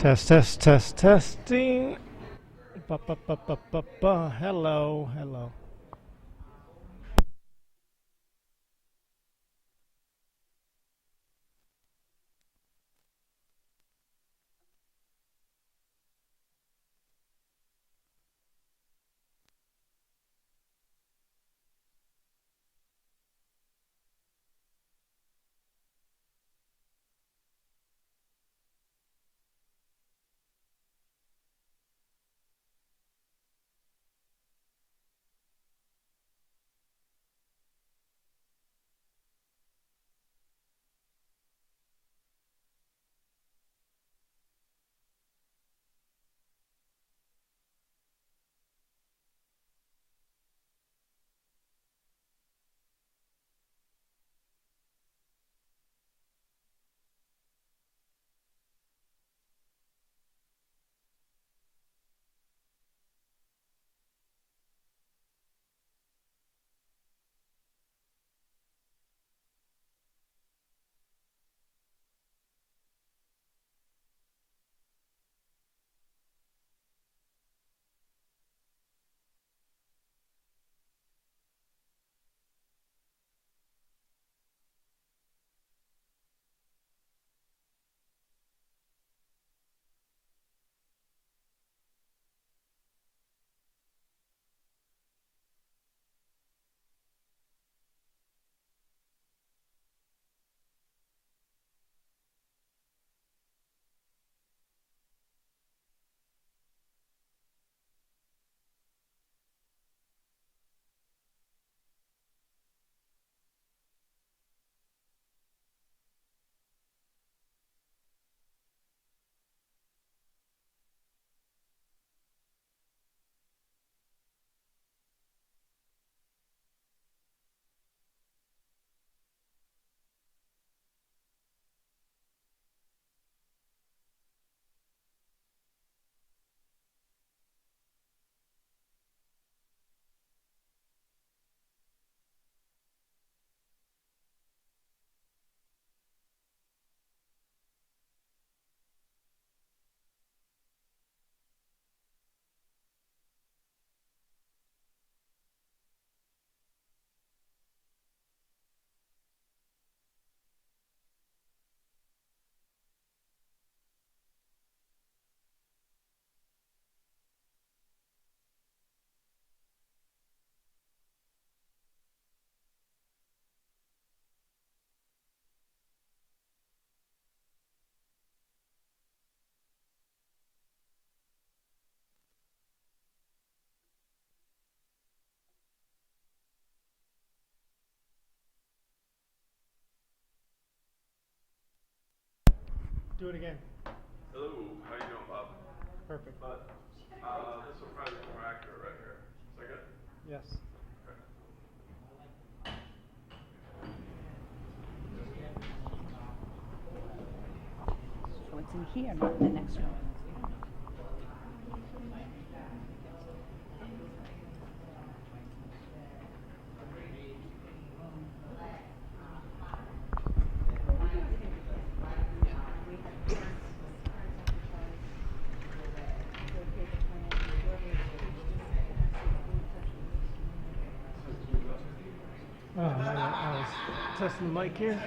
Testing. Hello, hello. Do it again. Hello, how you doing, Bob? Perfect. This will probably be more accurate right here. Is that good? Yes. Okay. So it's in here, not in the next one. Oh, I was testing the mic here.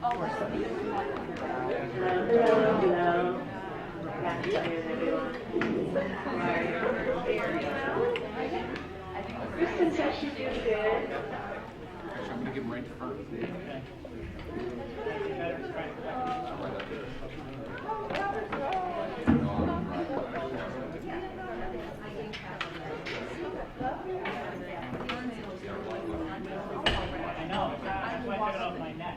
Hello. Good afternoon, everyone. How are you? Kristen said she's doing good. I'm gonna give him right to front. I know, that's why I took it off my neck.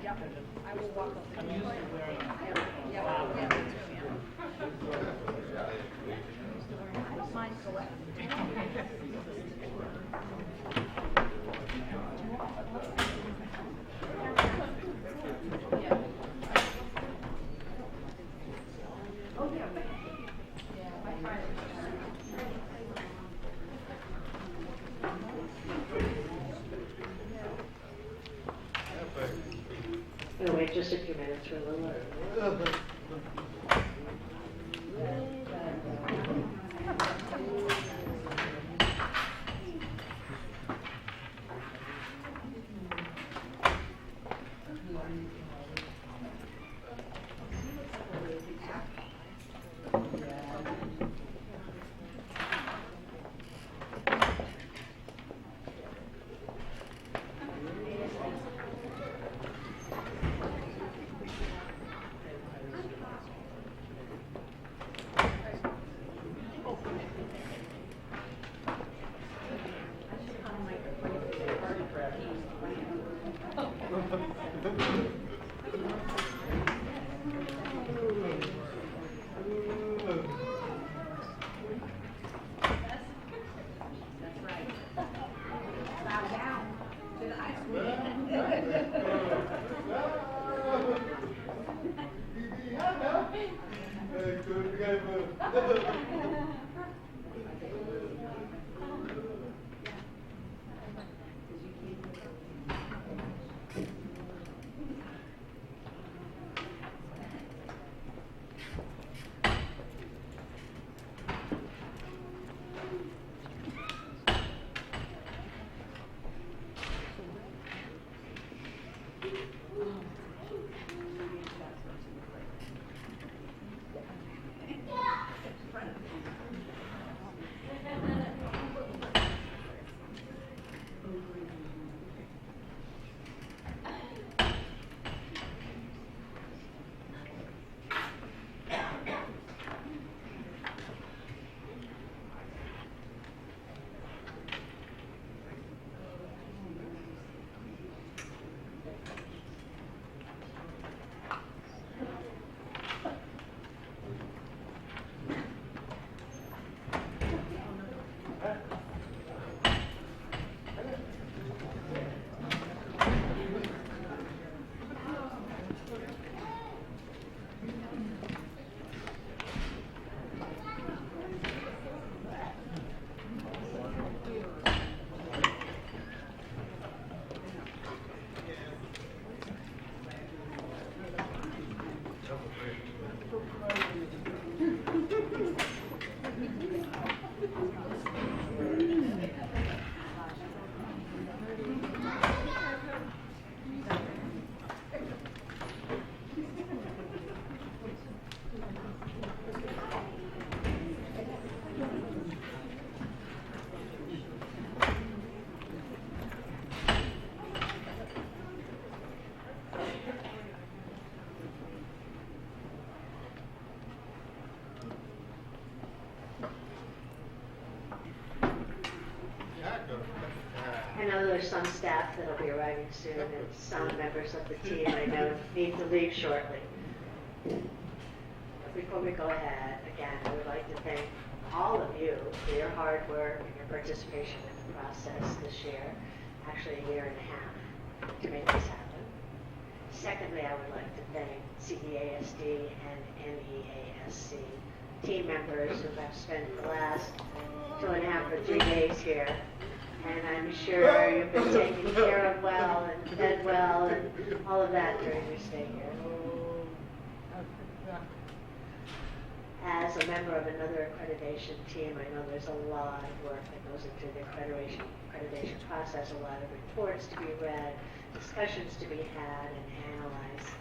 I'm used to wearing We'll wait just a few minutes for a little. I know there's some staff that'll be arriving soon and some members of the team I know need to leave shortly. Before we go ahead, again, I would like to thank all of you for your hard work and your participation in the process this year, actually a year and a half, to make this happen. Secondly, I would like to thank CEASD and NEASC team members who have spent the last 2.5 or 3 days here. And I'm sure you've been taken care of well and fed well and all of that during your stay here. As a member of another accreditation team, I know there's a lot of work that goes into the accreditation process, a lot of reports to be read, discussions to be had and analyzed.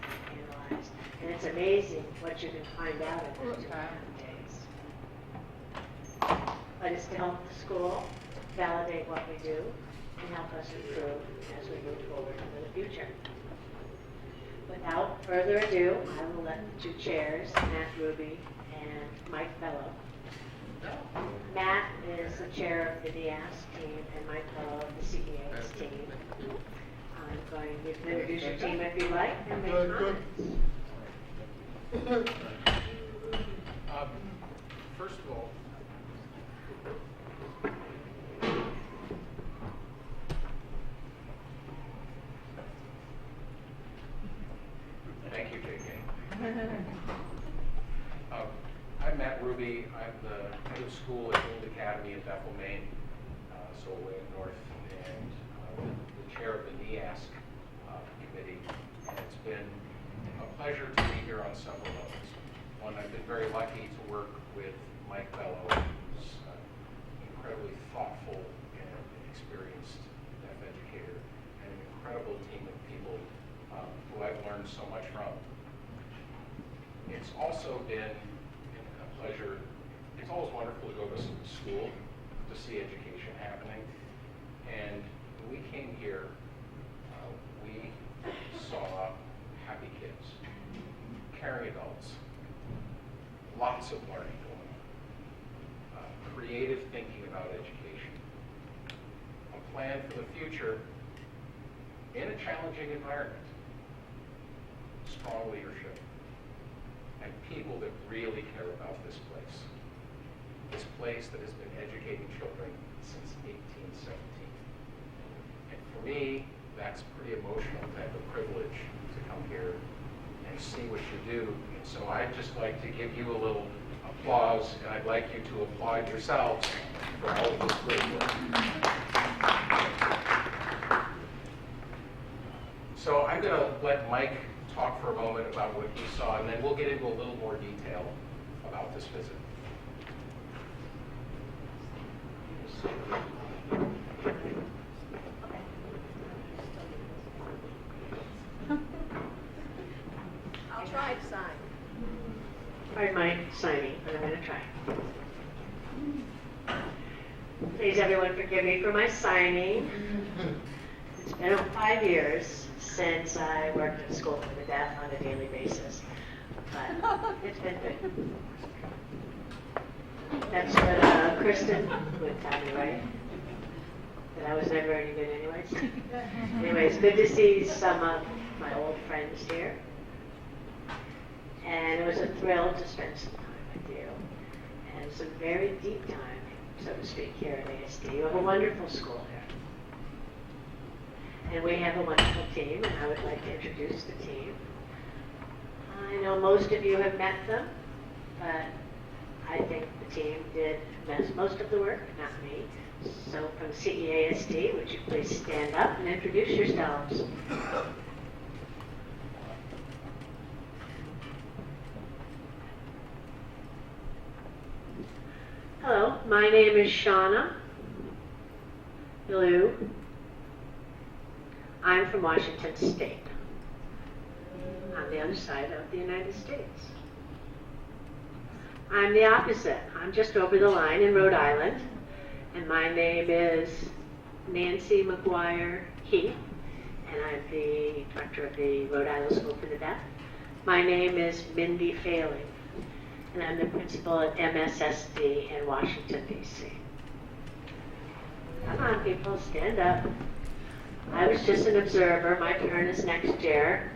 it's amazing what you can find out in those 2.5 days. But it's to help the school validate what we do and help us improve as we move forward into the future. Without further ado, I will let the two chairs, Matt Ruby and Mike Bello. Matt is the chair of the NEASC team and Mike Bello of the CEASD team. I'm going to introduce your team if you like and make comments. First of all, thank you, JK. I'm Matt Ruby. I'm the head of school at Old Academy in Bethel, Maine, so way up north, and the chair of the NEASC committee. And it's been a pleasure to be here on several levels. One, I've been very lucky to work with Mike Bello, who's an incredibly thoughtful and experienced deaf educator, and an incredible team of people who I've learned so much from. It's also been a pleasure. It's always wonderful to go to school to see education happening. And when we came here, we saw happy kids, caring adults, lots of learning going on, creative thinking about education, a plan for the future in a challenging environment, strong leadership, and people that really care about this place that has been educating children since 1817. And for me, that's pretty emotional to have the privilege to come here and see what you do. And so I'd just like to give you a little applause, and I'd like you to applaud yourselves for all of this great work. So I'm going to let Mike talk for a moment about what he saw, and then we'll get into a little more detail about this visit. I'll try to sign. All right, Mike, signing, but I'm going to try. Please, everyone, forgive me for my signing. It's been 5 years since I worked at school for the deaf on a daily basis, but it's been good. That's what Kristen would tell me, right? That I was never any good anyways. Anyways, good to see some of my old friends here. And it was a thrill to spend some time with you. And some very deep time, so to speak, here at ASD. You have a wonderful school here. And we have a wonderful team, and I would like to introduce the team. I know most of you have met them, but I think the team did most of the work, not me. So from CEASD, would you please stand up and introduce yourselves? Hello, my name is Shauna. Hello. I'm from Washington State, on the other side of the United States. I'm the opposite. I'm just over the line in Rhode Island, and my name is Nancy McGuire Heath, and I'm the director of the Rhode Island School for the Deaf. My name is Mindy Failing, and I'm the principal at MSSD in Washington, D.C. Come on, people, stand up. I was just an observer. My turn is next year.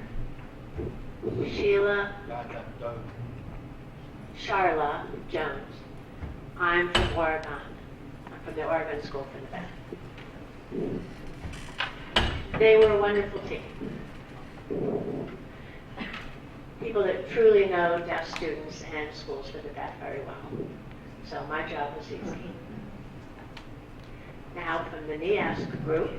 Charla Jones. I'm from Oregon. I'm from the Oregon School for the Deaf. They were a wonderful team. People that truly know deaf students and schools for the deaf very well. So my job was easy. Now from the NEASC group.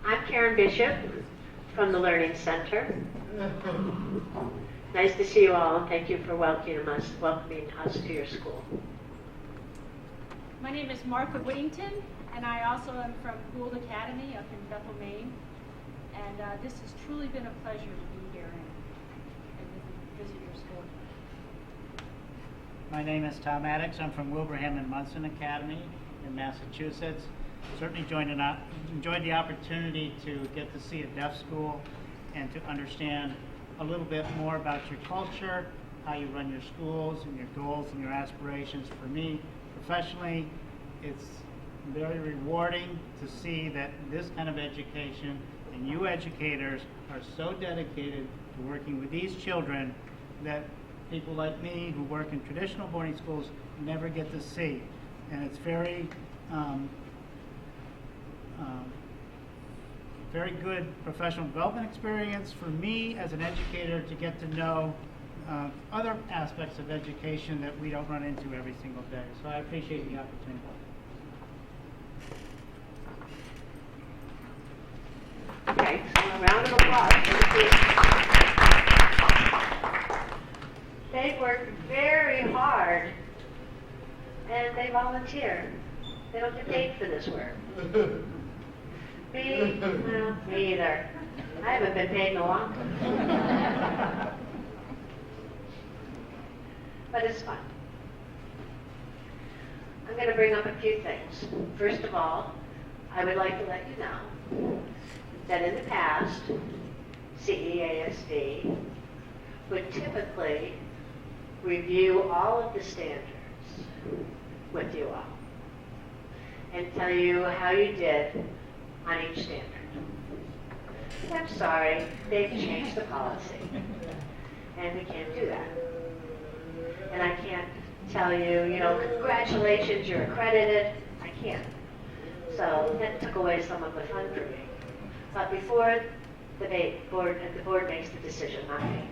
I'm Karen Bishop from the Learning Center. Nice to see you all, and thank you for welcoming us to your school. My name is Martha Whittington, and I also am from Gould Academy up in Bethel, Maine. And this has truly been a pleasure to be here and visit your school. My name is Tom Maddox. I'm from Wilbraham and Munson Academy in Massachusetts. Certainly enjoyed the opportunity to get to see a deaf school and to understand a little bit more about your culture, how you run your schools, and your goals and your aspirations. For me, professionally, it's very rewarding to see that this kind of education and you educators are so dedicated to working with these children that people like me who work in traditional boarding schools never get to see. And it's very very good professional development experience for me as an educator to get to know other aspects of education that we don't run into every single day. So I appreciate the opportunity. Okay, so a round of applause for the team. They work very hard and they volunteer. They don't get paid for this work. Me? Well, me either. I haven't been paid in a long time. But it's fun. I'm going to bring up a few things. First of all, I would like to let you know that in the past, CEASD would typically review all of the standards with you all and tell you how you did on each standard. I'm sorry, they've changed the policy, and we can't do that. And I can't tell you, congratulations, you're accredited. I can't. So that took away some of the fun for me. But before the board makes the decision, not me,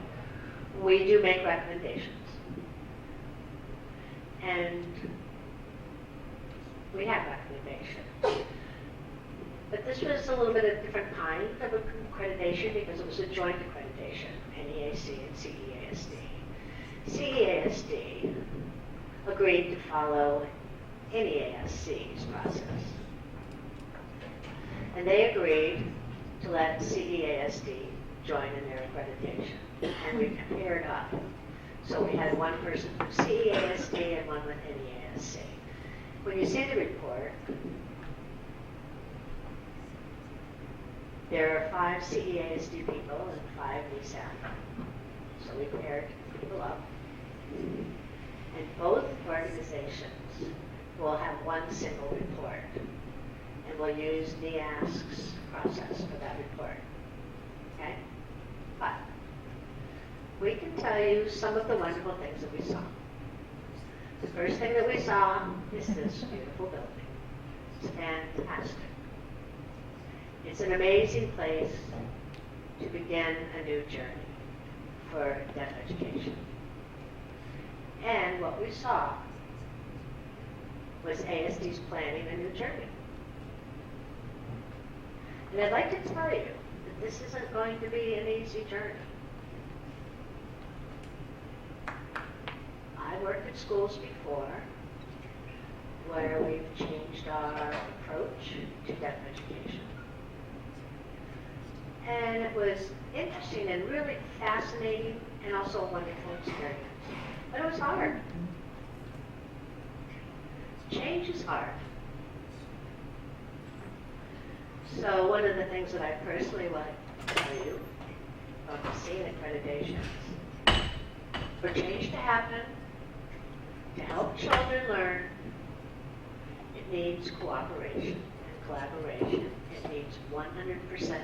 we do make recommendations. And we have recommendations. But this was a little bit of a different kind of accreditation because it was a joint accreditation, NEAC and CEASD. CEASD agreed to follow NEASC's process. And they agreed to let CEASD join in their accreditation. And we paired up. So we had one person from CEASD and one with NEASC. When you see the report, there are 5 CEASD people and 5 NESAC. So we paired people up. And both organizations will have one single report. And we'll use NEASC's process for that report. Okay? But we can tell you some of the wonderful things that we saw. The first thing that we saw is this beautiful building. It's fantastic. It's an amazing place to begin a new journey for deaf education. And what we saw was ASD's planning a new journey. And I'd like to tell you that this isn't going to be an easy journey. I worked at schools before where we've changed our approach to deaf education. And it was interesting and really fascinating and also a wonderful experience. But it was hard. Change is hard. So one of the things that I personally want to tell you about seeing accreditations, for change to happen, to help children learn, it needs cooperation and collaboration. It needs 100%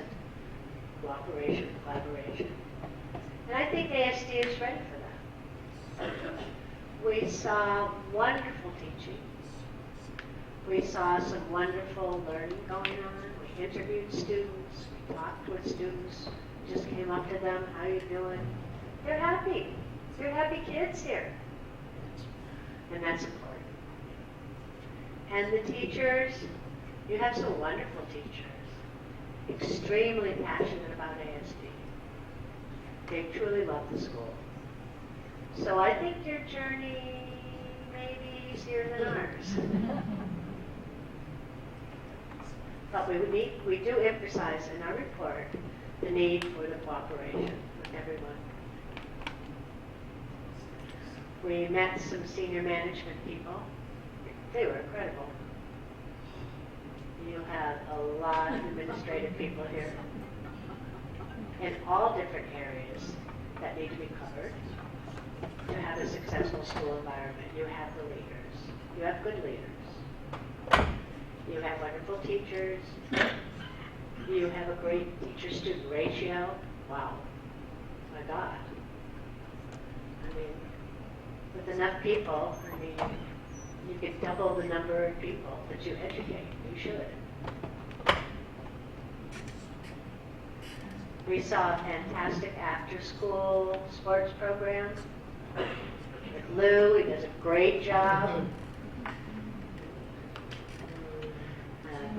cooperation and collaboration. And I think ASD is ready for that. We saw wonderful teaching. We saw some wonderful learning going on. We interviewed students. We talked with students. Just came up to them, how you doing? They're happy. They're happy kids here. And that's important. And the teachers, you have some wonderful teachers, extremely passionate about ASD. They truly love the school. So I think your journey may be easier than ours. But we do emphasize in our report the need for the cooperation with everyone. We met some senior management people. They were incredible. You have a lot of administrative people here in all different areas that need to be covered to have a successful school environment. You have the leaders. You have good leaders. You have wonderful teachers. You have a great teacher-student ratio. Wow. My God. I mean, with enough people, I mean, you could double the number of people that you educate. You should. We saw a fantastic after-school sports program with Lou. He does a great job.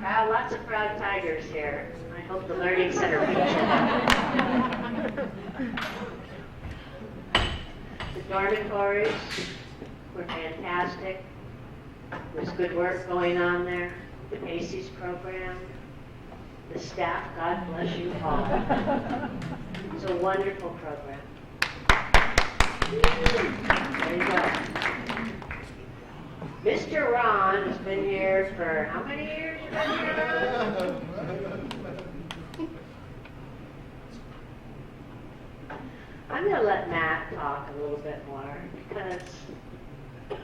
Lots of proud tigers here. I hope the Learning Center reaches them. The dormitories were fantastic. There's good work going on there. The Macy's program. The staff, God bless you all. It's a wonderful program. There you go. Mr. Ron has been here for how many years? You've been here? I'm going to let Matt talk a little bit more because I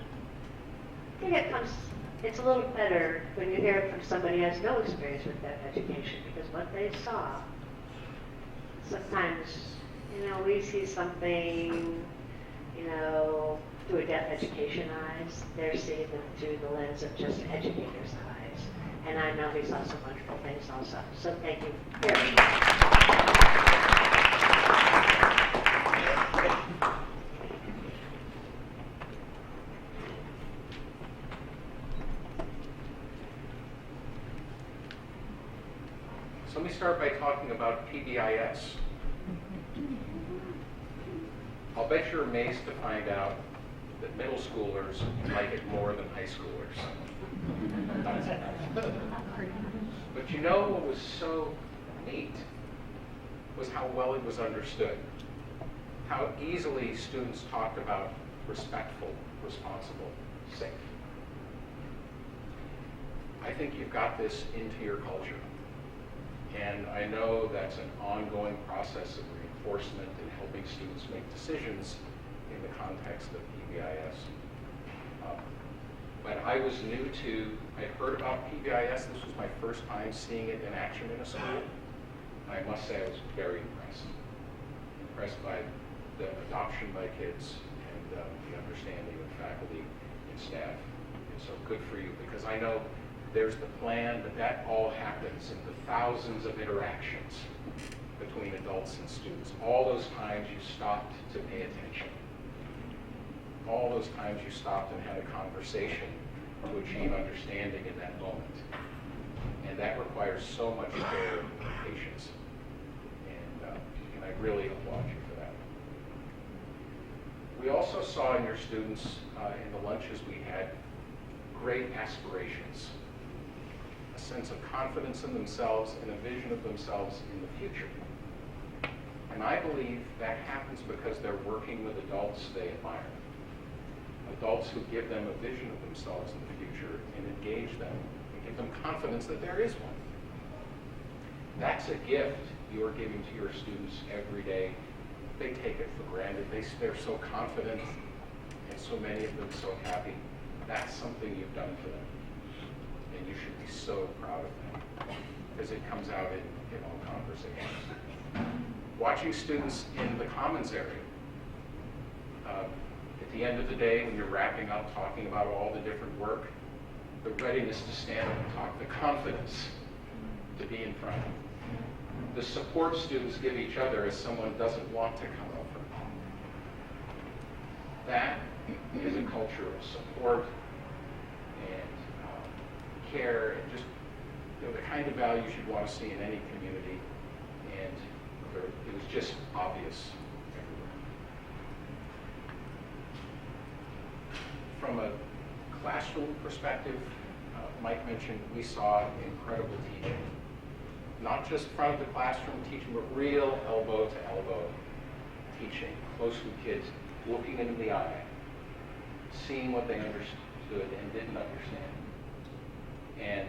think it's a little better when you hear it from somebody who has no experience with deaf education, because what they saw, sometimes, we see something, through a deaf education eyes. They're seeing it through the lens of just educators' eyes. And I know he saw some wonderful things also. So thank you very much. So let me start by talking about PBIS. I'll bet you're amazed to find out that middle schoolers like it more than high schoolers. But what was so neat was how well it was understood. How easily students talked about respectful, responsible, safe. I think you've got this into your culture. And I know that's an ongoing process of reinforcement and helping students make decisions in the context of PBIS. When I was new I'd heard about PBIS. This was my first time seeing it in action in a school. I must say I was very impressed. Impressed by the adoption by kids and the understanding of faculty and staff. And so good for you, because I know there's the plan, but that all happens in the thousands of interactions between adults and students. All those times you stopped to pay attention. All those times you stopped and had a conversation to achieve understanding in that moment. And that requires so much care and patience. And I really applaud you for that. We also saw in your students, in the lunches we had, great aspirations. A sense of confidence in themselves and a vision of themselves in the future. And I believe that happens because they're working with adults they admire. Adults who give them a vision of themselves in the future and engage them and give them confidence that there is one. That's a gift you are giving to your students every day. They take it for granted. They're so confident, and so many of them so happy. That's something you've done for them. And you should be so proud of them, because it comes out in all conversations. Watching students in the commons area. At the end of the day, when you're wrapping up, talking about all the different work, the readiness to stand up and talk, the confidence to be in front. The support students give each other as someone doesn't want to come over. That is a culture of support and care, and just the kind of values you'd want to see in any community. And it was just obvious everywhere. From a classroom perspective, Mike mentioned we saw incredible teaching. Not just front of the classroom teaching, but real elbow to elbow teaching, close with kids, looking them in the eye, seeing what they understood and didn't understand. And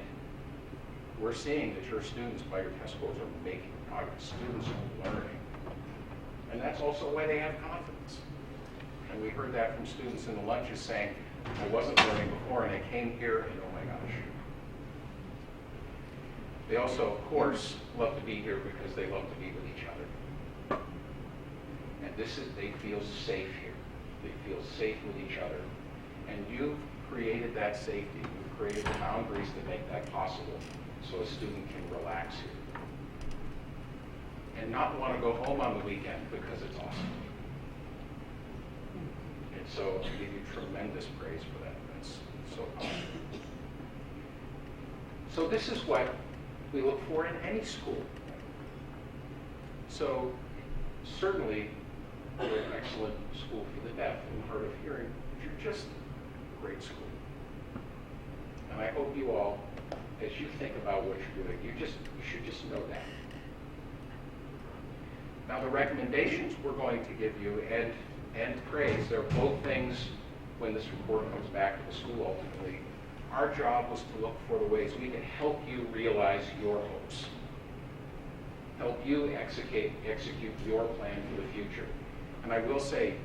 we're seeing that your students, by your test scores, are making progress. Students are learning. And that's also why they have confidence. And we heard that from students in the lunches saying, I wasn't learning before, and I came here, and oh my gosh. They also, of course, love to be here because they love to be with each other. And they feel safe here. They feel safe with each other. And you've created that safety. You've created the boundaries that make that possible so a student can relax here. And not want to go home on the weekend because it's awesome. And so I give you tremendous praise for that. That's so awesome. So this is what we look for in any school. So certainly, we're an excellent school for the deaf and hard of hearing, but you're just a great school. And I hope you all, as you think about what you're doing, you should just know that. Now the recommendations we're going to give you and praise, they're both things when this report comes back to the school ultimately. Our job was to look for the ways we can help you realize your hopes. Help you execute your plan for the future. And I will say,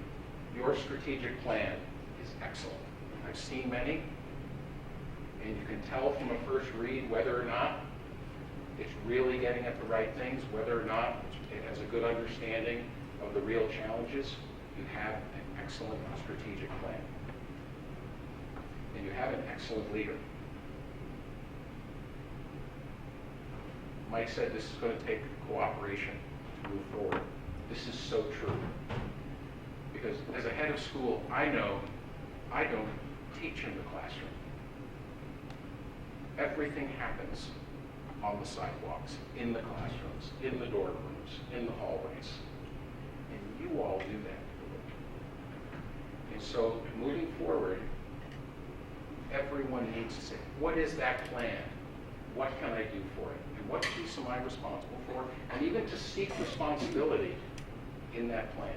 your strategic plan is excellent. I've seen many, and you can tell from a first read whether or not it's really getting at the right things, whether or not it has a good understanding of the real challenges. You have an excellent strategic plan. And you have an excellent leader. Mike said this is going to take cooperation to move forward. This is so true. Because as a head of school, I know I don't teach in the classroom. Everything happens on the sidewalks, in the classrooms, in the dorm rooms, in the hallways. And you all do that. And so moving forward, everyone needs to say, what is that plan? What can I do for it? And what piece am I responsible for? And even to seek responsibility in that plan.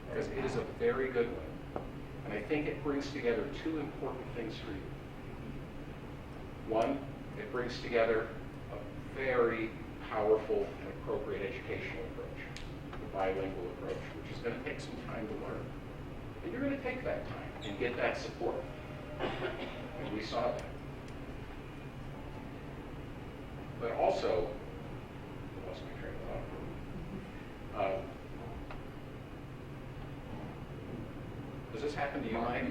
Because it is a very good one. And I think it brings together two important things for you. One, it brings together a very powerful and appropriate educational approach, the bilingual approach, which is going to take some time to learn. And you're going to take that time and get that support. And we saw that. But also, I lost my train of thought. Does this happen to you, Mike?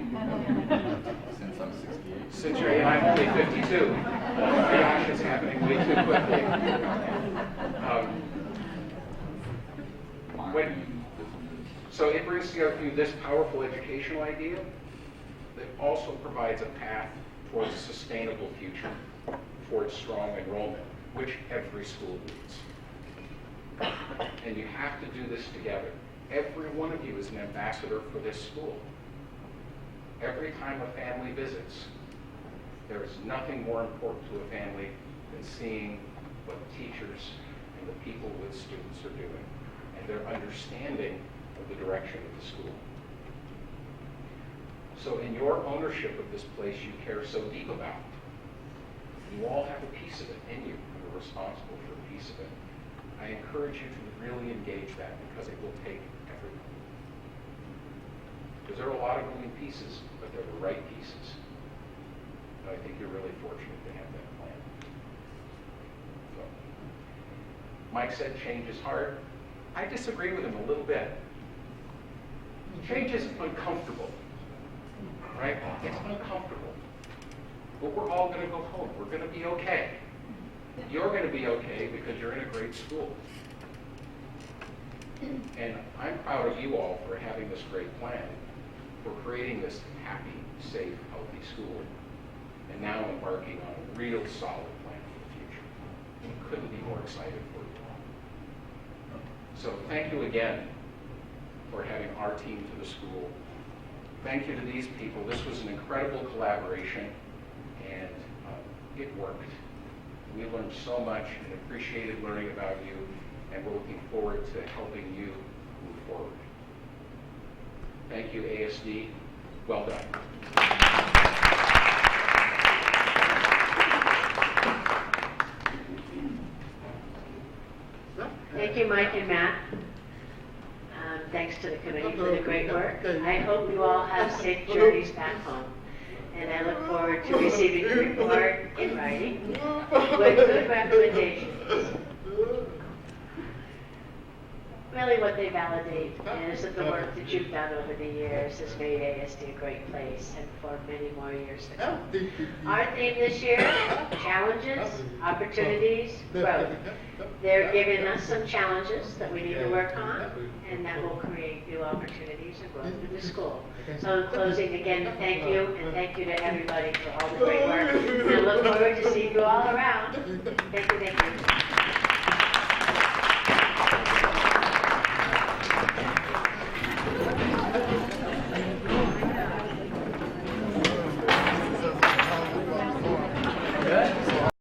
Since I'm 68. Since you're, and I'm only 52. Gosh, it's happening way too quickly. So it brings together for you this powerful educational idea that also provides a path towards a sustainable future, towards strong enrollment, which every school needs. And you have to do this together. Every one of you is an ambassador for this school. Every time a family visits, there is nothing more important to a family than seeing what the teachers and the people with students are doing and their understanding of the direction of the school. So in your ownership of this place you care so deep about, you all have a piece of it in you and are responsible for a piece of it. I encourage you to really engage that because it will take everyone. Because there are a lot of moving pieces, but they're the right pieces. And I think you're really fortunate to have that plan. So, Mike said change is hard. I disagree with him a little bit. Change is uncomfortable, right? It's uncomfortable. But we're all going to go home. We're going to be okay. You're going to be okay because you're in a great school. And I'm proud of you all for having this great plan, for creating this happy, safe, healthy school, and now embarking on a real solid plan for the future. I couldn't be more excited for you all. So thank you again for having our team to the school, thank you to these people. This was an incredible collaboration, and it worked. We learned so much and appreciated learning about you, and we're looking forward to helping you move forward. Thank you, ASD. Well done. Thank you, Mike and Matt. Thanks to the committee for the great work. I hope you all have safe journeys back home. And I look forward to receiving your report in writing with good recommendations. Really what they validate is that the work that you've done over the years has made ASD a great place and for many more years to come. Our theme this year, challenges, opportunities, growth. They're giving us some challenges that we need to work on, and that will create new opportunities and growth in the school. So in closing, again, thank you, and thank you to everybody for all the great work. And I look forward to seeing you all around. Thank you, thank you.